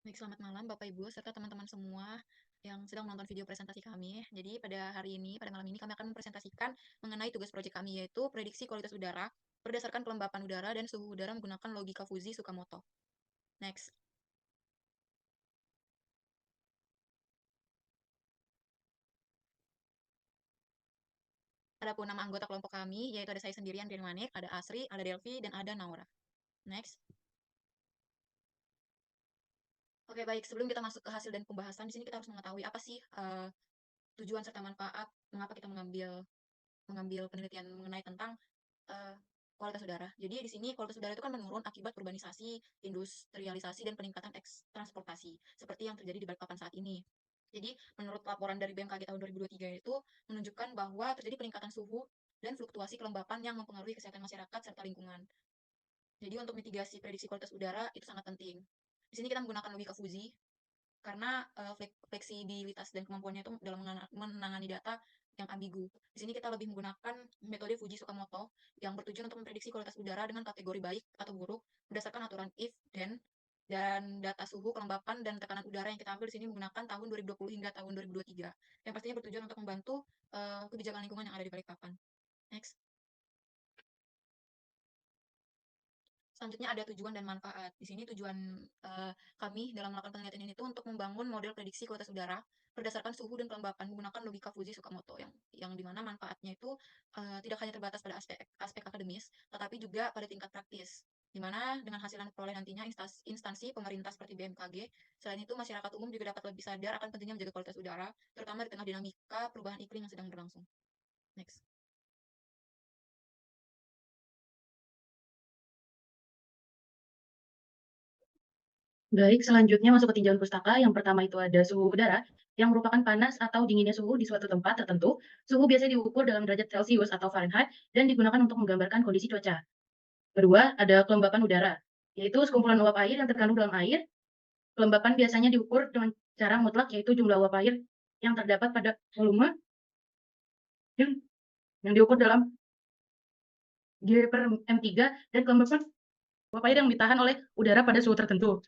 Baik, selamat malam Bapak Ibu serta teman-teman semua yang sedang menonton video presentasi kami. Jadi pada hari ini, pada malam ini kami akan mempresentasikan mengenai tugas proyek kami yaitu prediksi kualitas udara berdasarkan kelembapan udara dan suhu udara menggunakan logika Fuzzy Tsukamoto. Next. Adapun nama anggota kelompok kami yaitu ada saya sendirian Rian Manik, ada Asri, ada Delvi, dan ada Naura. Next. Oke, baik. Sebelum kita masuk ke hasil dan pembahasan, di sini kita harus mengetahui apa sih tujuan serta manfaat mengapa kita mengambil penelitian mengenai tentang uh, kualitas udara. Jadi di sini kualitas udara itu kan menurun akibat urbanisasi, industrialisasi, dan peningkatan transportasi, seperti yang terjadi di Balikpapan saat ini. Jadi menurut laporan dari BMKG tahun 2023 itu menunjukkan bahwa terjadi peningkatan suhu dan fluktuasi kelembapan yang mempengaruhi kesehatan masyarakat serta lingkungan. Jadi untuk mitigasi prediksi kualitas udara itu sangat penting. Di sini kita menggunakan logika Fuzzy karena fleksibilitas dan kemampuannya itu dalam menangani data yang ambigu. Di sini kita lebih menggunakan metode Fujii Tsukamoto yang bertujuan untuk memprediksi kualitas udara dengan kategori baik atau buruk berdasarkan aturan if, then, dan data suhu, kelembapan, dan tekanan udara yang kita ambil di sini menggunakan tahun 2020 hingga tahun 2023. Yang pastinya bertujuan untuk membantu kebijakan lingkungan yang ada di Balikpapan. Next. Selanjutnya ada tujuan dan manfaat. Di sini tujuan kami dalam melakukan penelitian ini itu untuk membangun model prediksi kualitas udara berdasarkan suhu dan kelembapan menggunakan logika Fuzzy Tsukamoto yang dimana manfaatnya itu tidak hanya terbatas pada aspek akademis, tetapi juga pada tingkat praktis. Di mana dengan hasil yang diperoleh nantinya instansi pemerintah seperti BMKG, selain itu masyarakat umum juga dapat lebih sadar akan pentingnya menjaga kualitas udara, terutama di tengah dinamika perubahan iklim yang sedang berlangsung. Next. Baik, selanjutnya masuk ke tinjauan pustaka. Yang pertama itu ada suhu udara, yang merupakan panas atau dinginnya suhu di suatu tempat tertentu. Suhu biasanya diukur dalam derajat Celcius atau Fahrenheit dan digunakan untuk menggambarkan kondisi cuaca. Kedua, ada kelembapan udara, yaitu sekumpulan uap air yang terkandung dalam air. Kelembapan biasanya diukur dengan cara mutlak, yaitu jumlah uap air yang terdapat pada volume yang diukur dalam G per M3, dan kelembapan uap air yang ditahan oleh udara pada suhu tertentu.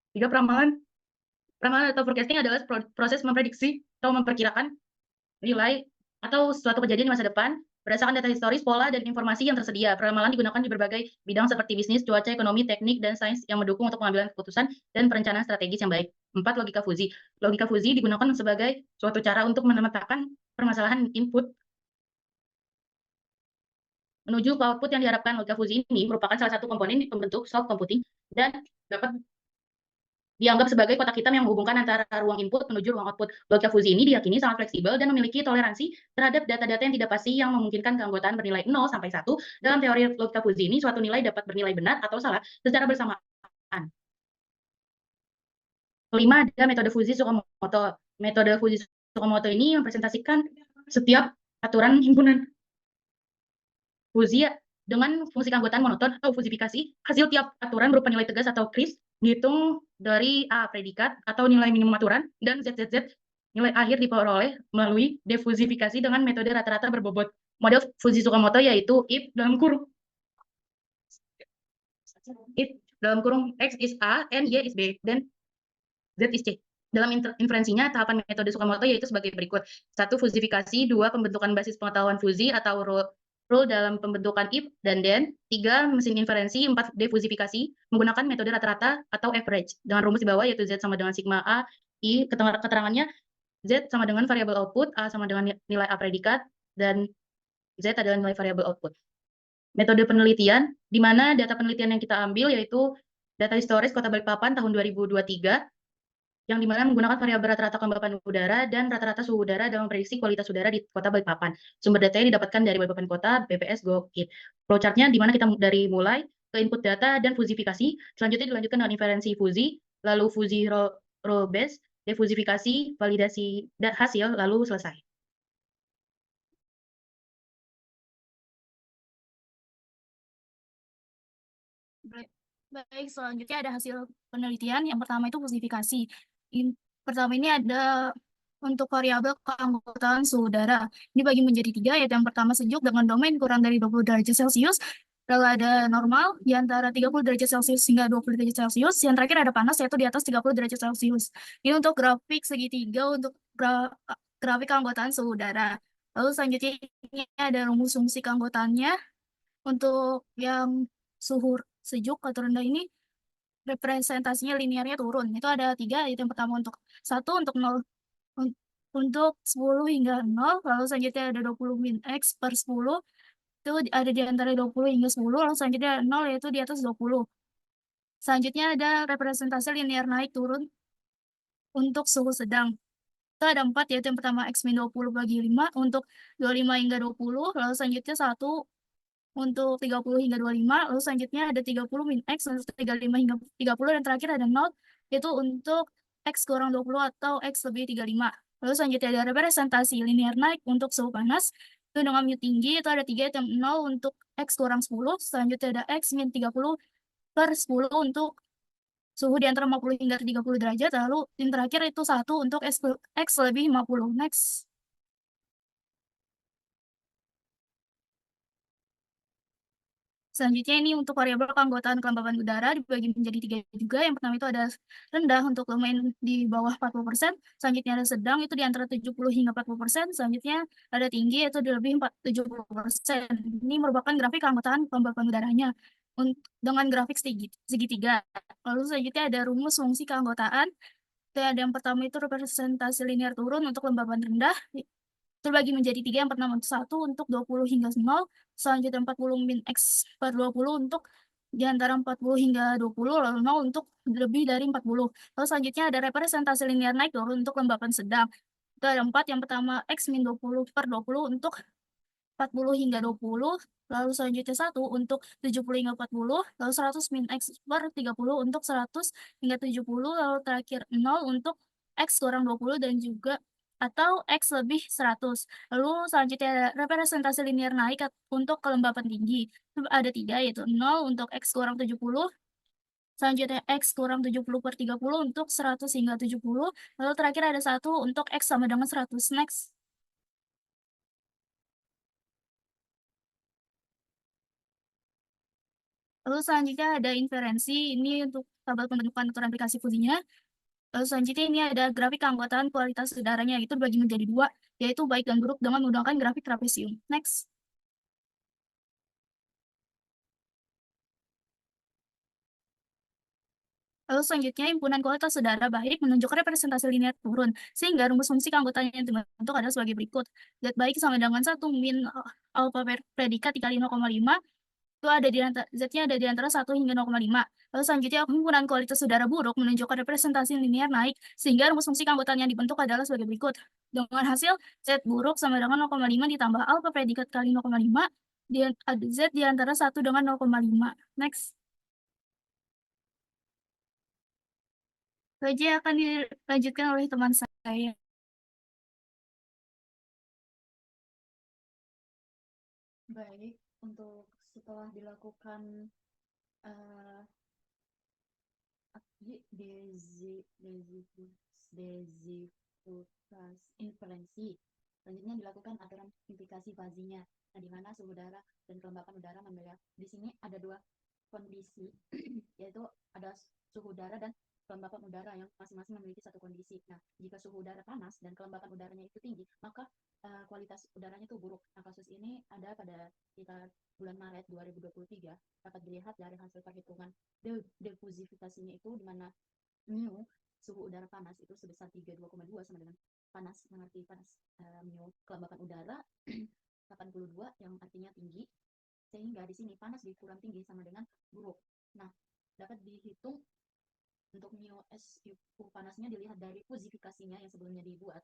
Tiga, Peramalan atau forecasting adalah proses memprediksi atau memperkirakan nilai atau suatu kejadian di masa depan berdasarkan data historis, pola, dan informasi yang tersedia. Peramalan digunakan di berbagai bidang seperti bisnis, cuaca, ekonomi, teknik, dan sains yang mendukung untuk pengambilan keputusan dan perencanaan strategis yang baik. 4. Logika Fuzzy. Logika Fuzzy digunakan sebagai suatu cara untuk memetakan permasalahan input menuju ke output yang diharapkan. Logika Fuzzy ini merupakan salah satu komponen pembentuk soft computing dan dapat dianggap sebagai kotak hitam yang menghubungkan antara ruang input menuju ruang output. Logika Fuzzy ini diyakini sangat fleksibel dan memiliki toleransi terhadap data-data yang tidak pasti yang memungkinkan keanggotaan bernilai 0 sampai 1. Dalam teori logika Fuzzy ini, suatu nilai dapat bernilai benar atau salah secara bersamaan. Kelima, ada metode Fuzzy Tsukamoto. Metode Fuzzy Tsukamoto ini mempresentasikan setiap aturan himpunan Fuzzy dengan fungsi keanggotaan monoton atau fuzifikasi. Hasil tiap aturan berupa nilai tegas atau kris dihitung dari A predikat atau nilai minimum aturan dan ZZZ nilai akhir diperoleh melalui defuzifikasi dengan metode rata-rata berbobot. Model Fuzzy Tsukamoto yaitu if dalam kurung X is A and Y is B dan Z is C. Dalam inferensinya, tahapan metode Tsukamoto yaitu sebagai berikut. 1. Fuzifikasi. 2. Pembentukan basis pengetahuan Fuzzy atau rule dalam pembentukan if dan then. 3. Mesin inferensi. 4. Defuzifikasi menggunakan metode rata-rata atau average dengan rumus di bawah yaitu Z sama dengan sigma A I. Keterangannya Z sama dengan variabel output, A sama dengan nilai A predikat, dan Z adalah nilai variabel output. Metode penelitian, di mana data penelitian yang kita ambil yaitu data historis Kota Balikpapan tahun 2023, yang dimana menggunakan variabel rata-rata kelembapan udara dan rata-rata suhu udara dalam prediksi kualitas udara di Kota Balikpapan. Sumber datanya didapatkan dari Balikpapan Kota, BPS, GoKit. Flowchart-nya di mana kita dari mulai ke input data dan fuzifikasi, selanjutnya dilanjutkan dengan inferensi Fuzzy, lalu Fuzzy rule base, defuzifikasi, validasi dan hasil, lalu selesai. Baik, selanjutnya ada hasil penelitian. Yang pertama itu fuzifikasi. Pertama ini ada untuk variabel keanggotaan suhu udara. Ini bagi menjadi 3, yaitu yang pertama sejuk dengan domain kurang dari 20 derajat Celcius. Lalu ada normal di antara 30 derajat Celcius hingga 20 derajat Celcius. Yang terakhir ada panas yaitu di atas 30 derajat Celcius. Ini untuk grafik segitiga untuk grafik keanggotaan suhu udara. Lalu selanjutnya ini ada rumus fungsi keanggotaannya. Untuk yang suhu sejuk atau rendah ini representasinya linearnya turun. Itu ada tiga, itu yang pertama untuk 1, untuk 0, untuk 10 hingga 0, lalu selanjutnya ada 20 min X per 10, itu ada di antara 20 hingga 10, lalu selanjutnya ada 0 yaitu di atas 20. Selanjutnya ada representasi linear naik turun untuk suhu sedang. Itu ada 4, yaitu yang pertama X min 20 bagi 5 untuk 25 hingga 20, lalu selanjutnya 1 untuk 30 hingga 25, lalu selanjutnya ada 30 min X untuk 35 hingga 30, dan terakhir ada 0, yaitu untuk X kurang 20 atau X lebih 35. Lalu selanjutnya ada representasi linear naik untuk suhu panas, itu dengan mu tinggi, itu ada 3, itu 0 untuk X kurang 10, selanjutnya ada X min 30 per 10 untuk suhu di antara 50 hingga 30 derajat, lalu yang terakhir itu 1 untuk X lebih 50. Next. Selanjutnya ini untuk variabel keanggotaan kelembaban udara dibagi menjadi 3 juga. Yang pertama itu ada rendah untuk lumayan di bawah 40%. Selanjutnya ada sedang itu di antara 70 hingga 40%. Selanjutnya ada tinggi yaitu di lebih 70%. Ini merupakan grafik keanggotaan kelembaban udaranya dengan grafik segitiga. Lalu selanjutnya ada rumus fungsi keanggotaan. Ada yang pertama itu representasi linear turun untuk kelembaban rendah. Terbagi menjadi 3, yang pertama untuk 1 untuk 20 hingga 0, selanjutnya 40 min X per 20 untuk di antara 40 hingga 20, lalu 0 untuk lebih dari 40. Lalu selanjutnya ada representasi linear naik turun untuk kelembapan sedang. Itu ada 4, yang pertama X min 20 per 20 untuk 40 hingga 20, lalu selanjutnya 1 untuk 70 hingga 40, lalu 100 min X per 30 untuk 100 hingga 70, lalu terakhir 0 untuk X kurang 20 dan juga atau X lebih 100. Lalu selanjutnya ada representasi linear naik untuk kelembapan tinggi. Ada 3, yaitu 0 untuk X kurang 70, selanjutnya X kurang 70 per 30 untuk 100 hingga 70, lalu terakhir ada 1 untuk X sama dengan 100. Next. Lalu selanjutnya ada inferensi, ini untuk tabel pembentukan aturan aplikasi fusinya. Lalu selanjutnya ini ada grafik keanggotaan kualitas udaranya, itu dibagi menjadi 2, yaitu baik dan buruk dengan menggunakan grafik trapesium. Next. Lalu selanjutnya himpunan kualitas udara baik menunjukkan representasi linear turun, sehingga rumus fungsi keanggotaan yang dibentuk adalah sebagai berikut. Z baik sama dengan 1 min alfa predikat dikali 0,5, itu ada di antara Z-nya ada di antara 1 hingga 0,5. Lalu selanjutnya himpunan kualitas udara buruk menunjukkan representasi linear naik, sehingga rumus fungsi keanggotaan yang dibentuk adalah sebagai berikut. Dengan hasil Z buruk sama dengan 0,5 ditambah alfa predikat kali 0,5, ada Z di antara 1 dengan 0,5. Next. Itu akan dilanjutkan oleh teman saya. Baik, untuk setelah dilakukan uh, inferensi, selanjutnya dilakukan aturan implikasi fazinya. Nah, di mana suhu udara dan kelembapan udara membeda. Di sini ada 2 kondisi, yaitu ada suhu udara dan kelembapan udara yang masing-masing memiliki satu kondisi. Nah, jika suhu udara panas dan kelembapan udaranya itu tinggi, maka kualitas udaranya itu buruk. Nah, kasus ini ada pada sekitar bulan Maret 2023, dapat dilihat dari hasil perhitungan defusifikasinya itu, di mana mu suhu udara panas itu sebesar 32,2 sama dengan panas, mengerti panas, mu kelembapan udara 82 yang artinya tinggi, sehingga di sini panas dikurang tinggi sama dengan buruk. Nah, dapat dihitung untuk mu SU panasnya dilihat dari fusifikasinya yang sebelumnya dibuat.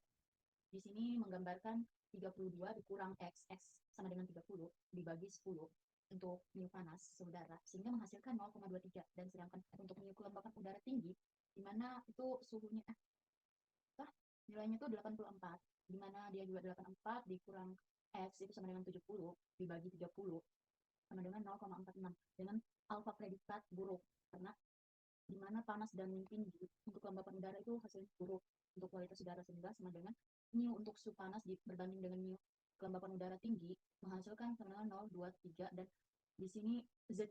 Di sini menggambarkan 32 dikurang X sama dengan 30 dibagi 10 untuk mu panas saudara, sehingga menghasilkan 0,23. Dan sedangkan untuk mu kelembapan udara tinggi, di mana itu suhunya nilainya itu 84, di mana dia juga 84 dikurang X itu sama dengan 70 dibagi 30 sama dengan 0,46, dengan alfa predikat buruk, karena di mana panas dan tinggi untuk kelembapan udara itu hasilnya buruk untuk kualitas udara, sehingga sama dengan mu untuk suhu panas berbanding dengan mu kelembapan udara tinggi menghasilkan sama dengan 0,23, dan Di sini Z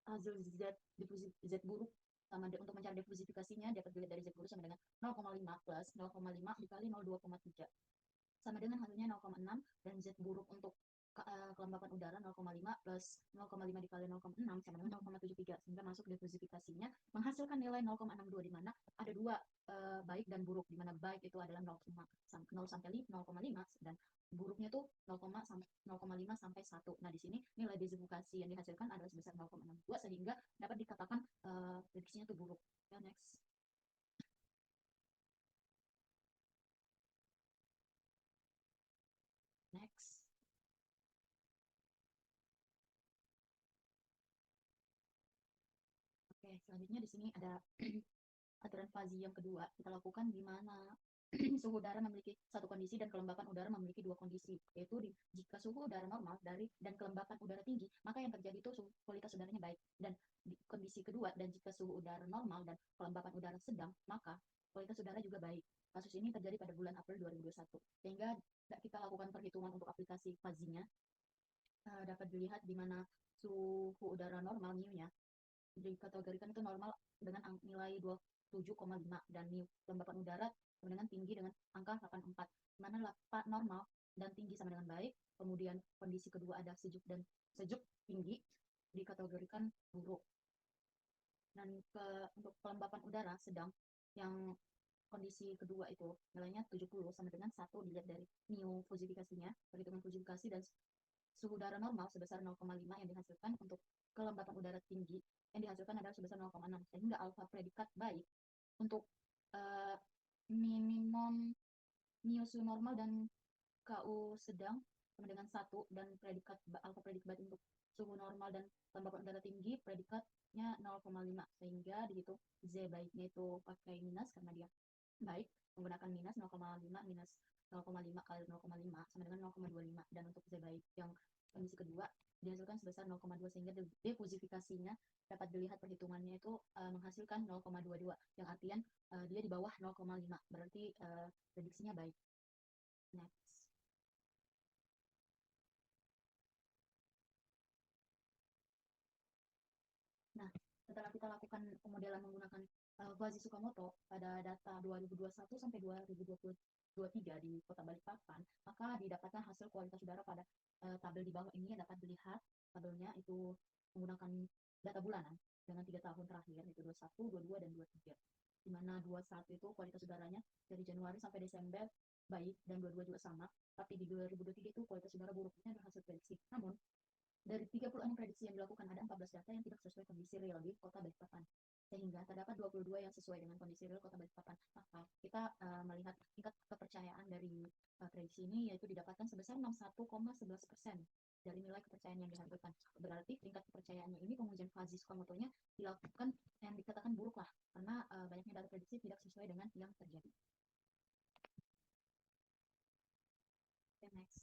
hasil Z buruk sama untuk mencari diversifikasinya dapat dilihat dari Z buruk sama dengan 0,5 plus 0,5 dikali 0,2,3 sama dengan hasilnya 0,6 dan Z buruk untuk kelembapan udara 0,5 plus 0,5 dikali 0,6 sama dengan 0,73 sehingga masuk diversifikasinya menghasilkan nilai 0,62 di mana ada dua baik dan buruk di mana baik itu adalah 0 sampai 0,5 dan buruknya tuh 0,5 sampai 1. Nah, di sini nilai diversifikasi yang dihasilkan adalah sebesar 0,62 sehingga dapat dikatakan prediksinya tuh buruk. Ya, next. Next. Oke, selanjutnya di sini ada aturan fazi yang kedua kita lakukan di mana suhu udara memiliki satu kondisi dan kelembapan udara memiliki dua kondisi, yaitu jika suhu udara normal dan kelembapan udara tinggi, maka yang terjadi itu kualitas udaranya baik. Dan di kondisi kedua, dan jika suhu udara normal dan kelembapan udara sedang, maka kualitas udara juga baik. Kasus ini terjadi pada bulan April 2021. Sehingga kita lakukan perhitungan untuk aplikasi fazinya. Dapat dilihat di mana suhu udara normal mu-nya dikategorikan itu normal dengan nilai 27,5 dan kelembapan udara sama dengan tinggi dengan angka 84, mana normal dan tinggi sama dengan baik. Kemudian kondisi kedua ada sejuk tinggi dikategorikan buruk. Dan untuk kelembapan udara sedang yang kondisi kedua itu nilainya 70 sama dengan 1 dilihat dari mu fusifikasinya, perhitungan fusifikasi, dan suhu udara normal sebesar 0,5 yang dihasilkan untuk kelembapan udara tinggi yang dihasilkan adalah sebesar 0,6 sehingga alfa predikat baik untuk minimum mu suhu normal dan KU sedang sama dengan 1 dan predikat alfa predikat baik untuk suhu normal dan kelembapan udara tinggi predikatnya 0,5 sehingga di situ Z baiknya itu pakai minus karena dia baik menggunakan minus 0,5 minus 0,5 kali 0,5 sama dengan 0,25 dan untuk Z baik yang kondisi kedua dihasilkan sebesar 0,2 sehingga difusifikasinya dapat dilihat perhitungannya itu menghasilkan 0,22 yang artian dia di bawah 0,5 berarti prediksinya baik. Next. Nah, setelah kita lakukan pemodelan menggunakan Fazi Sukamoto pada data 2021 sampai 2023 di Kota Balikpapan, maka didapatkan hasil kualitas udara pada tabel di bawah ini yang dapat dilihat tabelnya itu menggunakan data bulanan dengan 3 tahun terakhir, yaitu 21, 22, dan 23. Di mana 21 itu kualitas udaranya dari Januari sampai Desember baik dan 22 juga sama, tapi di 2023 itu kualitas udara buruknya adalah hasil prediksi. Namun, dari 36 prediksi yang dilakukan, ada 14 data yang tidak sesuai kondisi real di Kota Balikpapan. Sehingga terdapat 22 yang sesuai dengan kondisi real Kota Balikpapan. Maka kita melihat tingkat kepercayaan dari prediksi ini yaitu didapatkan sebesar 61,11% dari nilai kepercayaan yang dihasilkan. Berarti tingkat kepercayaannya ini pengujian Fazi Sukamoto-nya dilakukan yang dikatakan buruk lah, karena banyaknya data prediksi tidak sesuai dengan yang terjadi. Okay, next.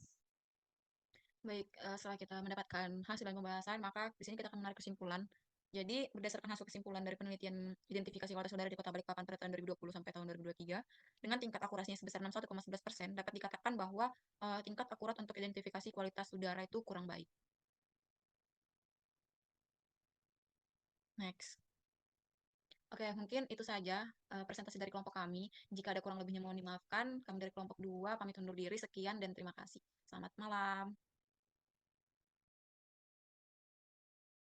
Baik, setelah kita mendapatkan hasil dan pembahasan, maka di sini kita akan menarik kesimpulan. Jadi, berdasarkan hasil kesimpulan dari penelitian identifikasi kualitas udara di Kota Balikpapan pada tahun 2020 sampai tahun 2023, dengan tingkat akurasinya sebesar 61,11%, dapat dikatakan bahwa tingkat akurat untuk identifikasi kualitas udara itu kurang baik. Next. Oke, mungkin itu saja presentasi dari kelompok kami. Jika ada kurang lebihnya mohon dimaafkan. Kami dari kelompok 2 pamit undur diri. Sekian dan terima kasih. Selamat malam.